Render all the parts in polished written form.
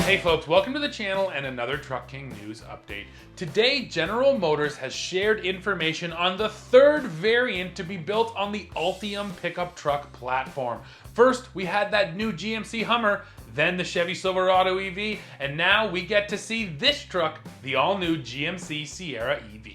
Hey folks, welcome to the channel and another Truck King news update. Today, General Motors has shared information on the third variant to be built on the Ultium pickup truck platform. First, we had that new GMC Hummer, then the Chevy Silverado EV, and now we get to see this truck, the all-new GMC Sierra EV.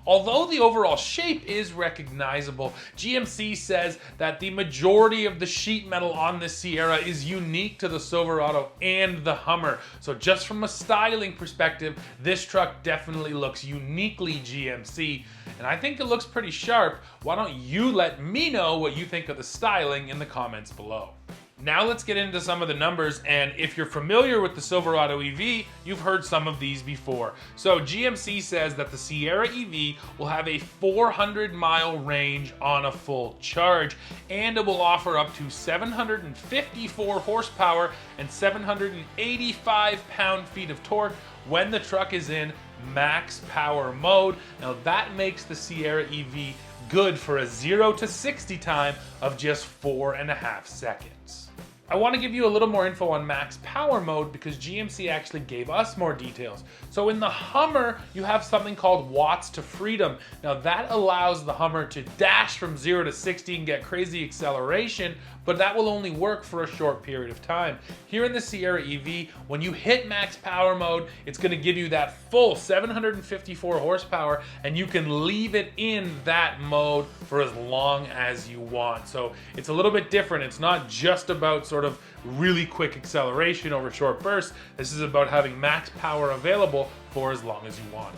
Although the overall shape is recognizable, GMC says that the majority of the sheet metal on this Sierra is unique to the Silverado and the Hummer. So just from a styling perspective, this truck definitely looks uniquely GMC, and I think it looks pretty sharp. Why don't you let me know what you think of the styling in the comments below. Now let's get into some of the numbers, and if you're familiar with the Silverado EV, you've heard some of these before. So GMC says that the Sierra EV will have a 400-mile range on a full charge, and it will offer up to 754 horsepower and 785 pound-feet of torque when the truck is in max power mode. Now that makes the Sierra EV good for a 0 to 60 time of just 4.5 seconds. I want to give you a little more info on max power mode because GMC actually gave us more details. So in the Hummer, you have something called watts to freedom. Now that allows the Hummer to dash from 0 to 60 and get crazy acceleration, but that will only work for a short period of time. Here in the Sierra EV, when you hit max power mode, it's going to give you that full 754 horsepower, and you can leave it in that mode for as long as you want. So it's a little bit different. It's not just about sort of really quick acceleration over short bursts. This is about having max power available for as long as you want.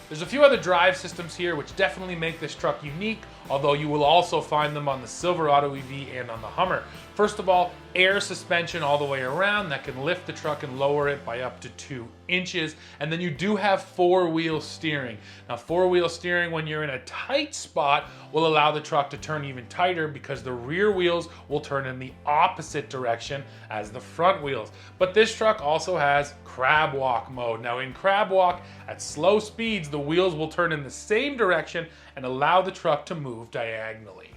There's a few other drive systems here which definitely make this truck unique, although you will also find them on the Silverado EV and on the Hummer. First of all, air suspension all the way around that can lift the truck and lower it by up to 2 inches. And then you do have four-wheel steering. Now, four-wheel steering when you're in a tight spot will allow the truck to turn even tighter because the rear wheels will turn in the opposite direction as the front wheels. But this truck also has crab walk mode. Now in crab walk, at slow speeds, the wheels will turn in the same direction and allow the truck to move diagonally.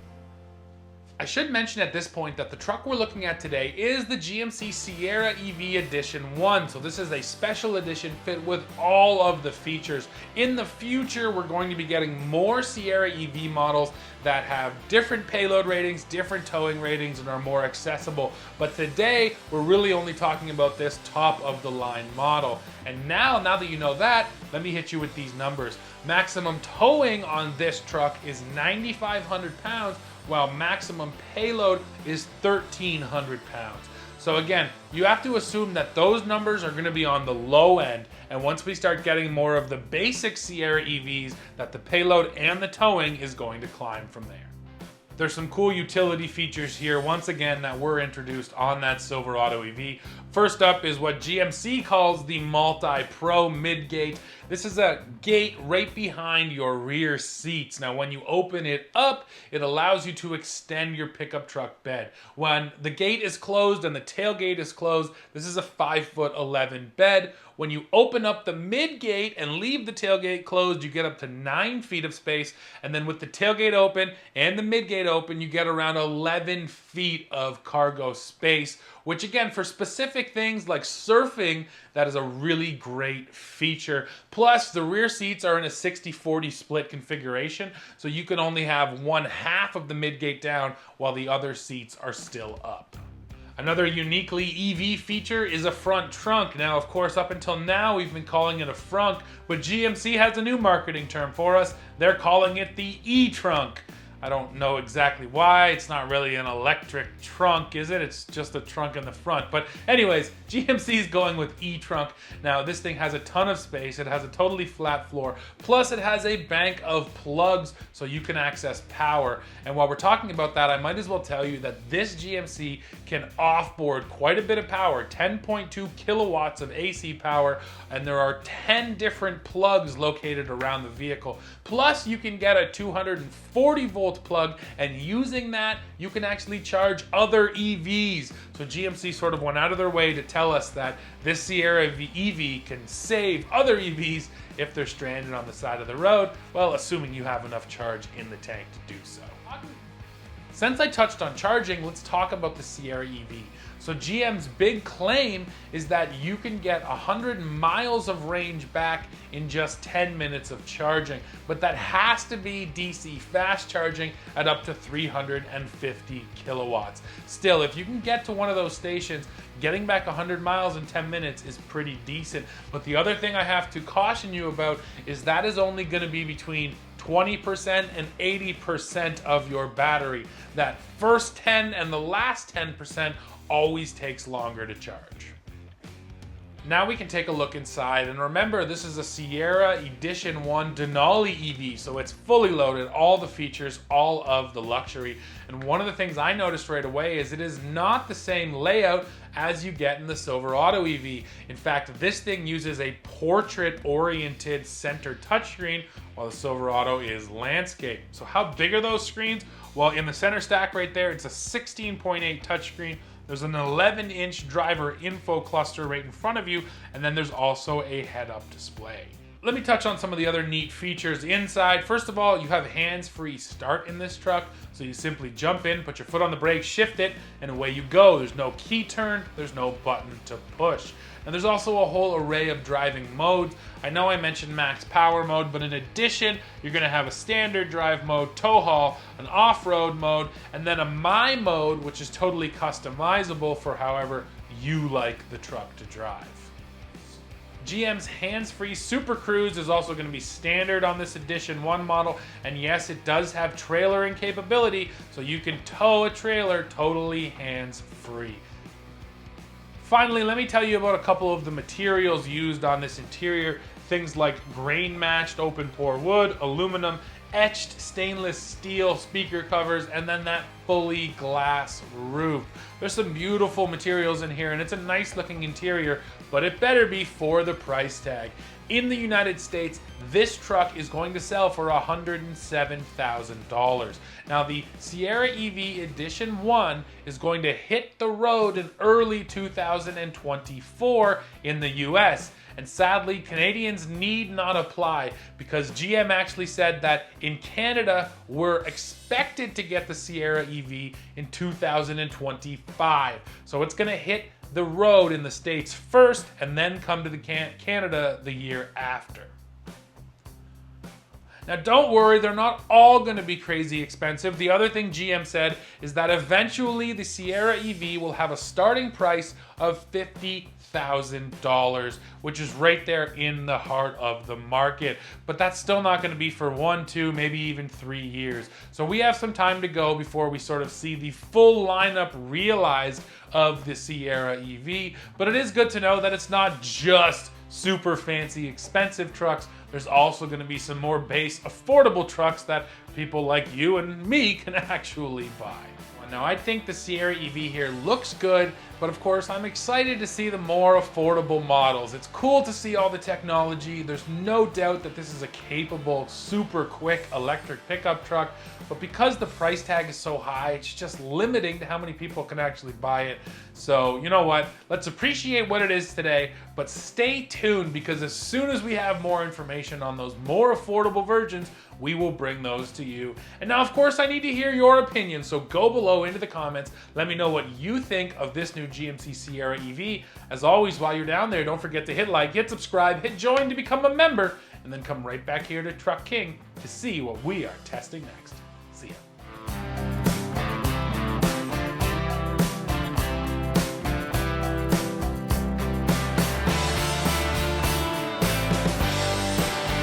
I should mention at this point that the truck we're looking at today is the GMC Sierra EV Edition 1. So this is a special edition fit with all of the features. In the future, we're going to be getting more Sierra EV models that have different payload ratings, different towing ratings, and are more accessible. But today, we're really only talking about this top of the line model. And now that you know that, let me hit you with these numbers. Maximum towing on this truck is 9,500 pounds, while maximum payload is 1,300 pounds. So again, you have to assume that those numbers are going to be on the low end, and once we start getting more of the basic Sierra EVs, that the payload and the towing is going to climb from there. There's some cool utility features here, once again, that were introduced on that Silverado EV. First up is what GMC calls the Multi-Pro Mid-Gate. This is a gate right behind your rear seats. Now, when you open it up, it allows you to extend your pickup truck bed. When the gate is closed and the tailgate is closed, this is a 5'11" bed. When you open up the mid-gate and leave the tailgate closed, you get up to 9 feet of space. And then with the tailgate open and the mid-gate open, you get around 11 feet of cargo space, which again, for specific things like surfing, that is a really great feature. Plus, the rear seats are in a 60-40 split configuration, so you can only have one half of the mid-gate down while the other seats are still up. Another uniquely EV feature is a front trunk. Now, of course, up until now, we've been calling it a frunk, but GMC has a new marketing term for us. They're calling it the E-trunk. I don't know exactly why. It's not really an electric trunk, is it? It's just a trunk in the front. But anyways, GMC is going with E-trunk. Now, this thing has a ton of space. It has a totally flat floor. Plus, it has a bank of plugs so you can access power. And while we're talking about that, I might as well tell you that this GMC can offboard quite a bit of power, 10.2 kilowatts of AC power, and there are 10 different plugs located around the vehicle. Plus, you can get a 240 volt plug, and using that, you can actually charge other EVs. So GMC sort of went out of their way to tell us that this Sierra EV can save other EVs if they're stranded on the side of the road, well, assuming you have enough charge in the tank to do so. Since I touched on charging, let's talk about the Sierra EV. So GM's big claim is that you can get 100 miles of range back in just 10 minutes of charging, but that has to be DC fast charging at up to 350 kilowatts. Still, if you can get to one of those stations, getting back 100 miles in 10 minutes is pretty decent. But the other thing I have to caution you about is that is only going to be between 20% and 80% of your battery. That first 10 and the last 10% always takes longer to charge. Now we can take a look inside, and remember, this is a Sierra Edition 1 Denali EV, so it's fully loaded, all the features, all of the luxury. And one of the things I noticed right away is it is not the same layout as you get in the Silverado EV. In fact, this thing uses a portrait-oriented center touchscreen, while the Silverado is landscape. So how big are those screens? Well, in the center stack right there, it's a 16.8 touchscreen. There's an 11-inch driver info cluster right in front of you, and then there's also a head-up display. Let me touch on some of the other neat features inside. First of all, you have hands-free start in this truck, so you simply jump in, put your foot on the brake, shift it, and away you go. There's no key turn, there's no button to push. And there's also a whole array of driving modes. I know I mentioned max power mode, but in addition, you're gonna have a standard drive mode, tow haul, an off-road mode, and then a My mode, which is totally customizable for however you like the truck to drive. GM's hands-free Super Cruise is also going to be standard on this Edition 1 model, and yes, it does have trailering capability, so you can tow a trailer totally hands-free. Finally, let me tell you about a couple of the materials used on this interior. Things like grain-matched open-pore wood, aluminum, etched stainless steel speaker covers, and then that fully glass roof. There's some beautiful materials in here, and it's a nice looking interior, but it better be for the price tag. In the United States, this truck is going to sell for $107,000. Now, the Sierra EV Edition 1 is going to hit the road in early 2024 in the US. And sadly, Canadians need not apply, because GM actually said that in Canada, we're expected to get the Sierra EV in 2025. So it's gonna hit the road in the States first and then come to the Canada the year after. Now don't worry, they're not all going to be crazy expensive. The other thing GM said is that eventually the Sierra EV will have a starting price of $50,000, which is right there in the heart of the market. But that's still not going to be for 1, 2, maybe even 3 years. So we have some time to go before we sort of see the full lineup realized of the Sierra EV. But it is good to know that it's not just super fancy, expensive trucks. There's also going to be some more base, affordable trucks that people like you and me can actually buy. Now, I think the Sierra EV here looks good, but of course, I'm excited to see the more affordable models. It's cool to see all the technology. There's no doubt that this is a capable, super quick electric pickup truck, but because the price tag is so high, it's just limiting to how many people can actually buy it. So, you know what? Let's appreciate what it is today, but stay tuned, because as soon as we have more information on those more affordable versions, we will bring those to you. And now, of course, I need to hear your opinion, so go below into the comments. Let me know what you think of this new GMC Sierra EV. As always, while you're down there, don't forget to hit like, hit subscribe, hit join to become a member, and then come right back here to Truck King to see what we are testing next.